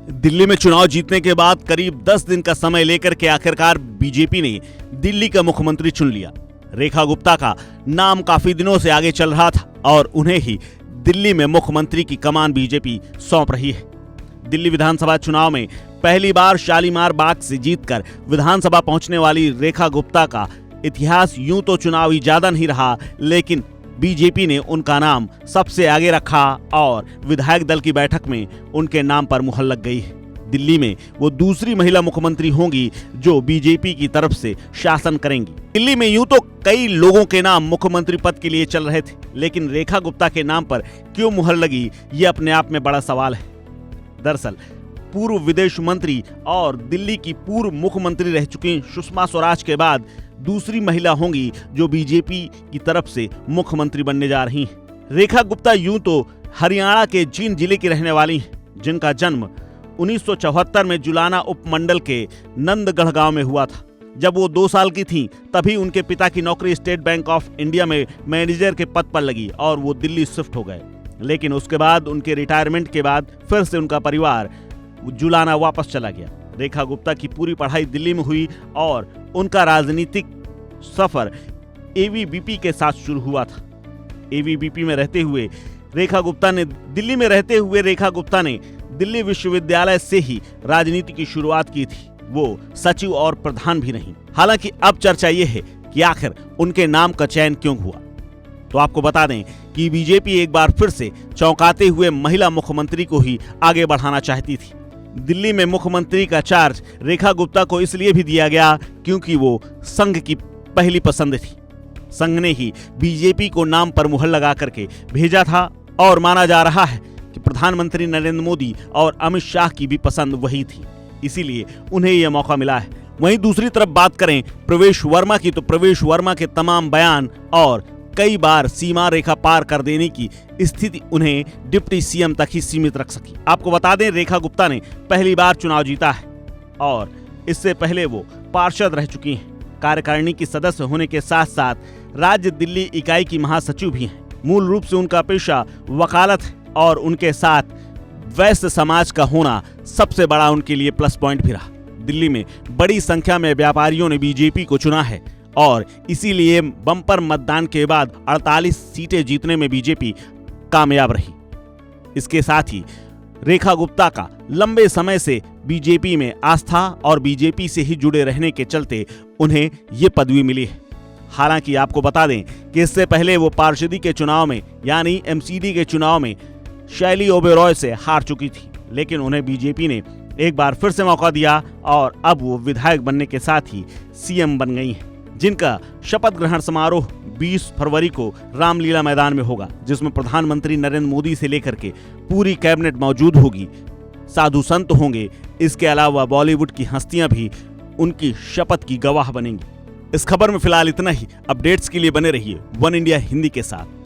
दिल्ली में चुनाव जीतने के बाद करीब 10 दिन का समय लेकर के आखिरकार बीजेपी ने दिल्ली का मुख्यमंत्री चुन लिया। रेखा गुप्ता का नाम काफी दिनों से आगे चल रहा था और उन्हें ही दिल्ली में मुख्यमंत्री की कमान बीजेपी सौंप रही है। दिल्ली विधानसभा चुनाव में पहली बार शालीमार बाग से जीतकर विधानसभा पहुंचने वाली रेखा गुप्ता का इतिहास यूं तो चुनावी ज्यादा नहीं रहा, लेकिन बीजेपी ने उनका नाम सबसे आगे रखा और विधायक दल की बैठक में उनके नाम पर मुहर लग गई है। दिल्ली में वो दूसरी महिला मुख्यमंत्री होंगी जो बीजेपी की तरफ से शासन करेंगी। दिल्ली में यूं तो कई लोगों के नाम मुख्यमंत्री पद के लिए चल रहे थे, लेकिन रेखा गुप्ता के नाम पर क्यों मुहर लगी, ये अपने आप में बड़ा सवाल है। दरअसल पूर्व विदेश मंत्री और दिल्ली की पूर्व मुख्यमंत्री रह चुकी सुषमा स्वराज के बाद दूसरी महिला होंगी जो बीजेपी की तरफ से मुख्यमंत्री बनने जा रही हैं। रेखा गुप्ता यूं तो हरियाणा के जींद जिले की रहने वाली हैं, जिनका जन्म 1974 में जुलाना उपमंडल के नंदगढ़ गांव में हुआ था। जब वो 2 साल की थीं, तभी उनके पिता की नौकरी स्टेट बैंक ऑफ इंडिया में मैनेजर के पद पर लगी और वो दिल्ली शिफ्ट हो गए। लेकिन उसके बाद उनके रिटायरमेंट के बाद फिर से उनका परिवार जुलाना वापस चला गया। रेखा गुप्ता की पूरी पढ़ाई दिल्ली में हुई और उनका राजनीतिक सफर एबीवीपी के साथ शुरू हुआ था। एबीवीपी में रहते हुए रेखा गुप्ता ने दिल्ली विश्वविद्यालय से ही राजनीति की शुरुआत की थी। वो सचिव और प्रधान भी नहीं। हालांकि अब चर्चा ये है कि आखिर उनके नाम का चयन क्यों हुआ। तो आपको बता दें कि बीजेपी एक बार फिर से चौंकाते हुए महिला मुख्यमंत्री को ही आगे बढ़ाना चाहती थी। दिल्ली में मुख्यमंत्री का चार्ज रेखा गुप्ता को इसलिए भी दिया गया क्योंकि वो संघ की पहली पसंद थी। संघ ने ही बीजेपी को नाम पर मुहर लगा करके भेजा था और माना जा रहा है कि प्रधानमंत्री नरेंद्र मोदी और अमित शाह की भी पसंद वही थी, इसीलिए उन्हें यह मौका मिला है। वहीं दूसरी तरफ बात करें प्रवेश वर्मा की, तो प्रवेश वर्मा के तमाम बयान और कई बार सीमा रेखा पार कर देने की स्थिति उन्हें डिप्टी सीएम तक ही सीमित रख सकी। आपको बता दें रेखा गुप्ता ने पहली बार चुनाव जीता है और इससे पहले वो पार्षद रह चुकी हैं। कार्यकारिणी की सदस्य होने के साथ साथ राज्य दिल्ली इकाई की महासचिव भी हैं। मूल रूप से उनका पेशा वकालत है और उनके साथ वैश्य समाज का होना सबसे बड़ा उनके लिए प्लस पॉइंट भी रहा। दिल्ली में बड़ी संख्या में व्यापारियों ने बीजेपी को चुना है और इसीलिए बम्पर मतदान के बाद 48 सीटें जीतने में बीजेपी कामयाब रही। इसके साथ ही रेखा गुप्ता का लंबे समय से बीजेपी में आस्था और बीजेपी से ही जुड़े रहने के चलते उन्हें ये पदवी मिली है। हालांकि आपको बता दें कि इससे पहले वो पार्षदी के चुनाव में यानी एमसीडी के चुनाव में शैली ओबेरॉय से हार चुकी थी, लेकिन उन्हें बीजेपी ने एक बार फिर से मौका दिया और अब वो विधायक बनने के साथ ही सीएम बन गई हैं, जिनका शपथ ग्रहण समारोह 20 फरवरी को रामलीला मैदान में होगा, जिसमें प्रधानमंत्री नरेंद्र मोदी से लेकर के पूरी कैबिनेट मौजूद होगी, साधु संत होंगे। इसके अलावा बॉलीवुड की हस्तियां भी उनकी शपथ की गवाह बनेंगी। इस खबर में फिलहाल इतना ही। अपडेट्स के लिए बने रहिए वन इंडिया हिंदी के साथ।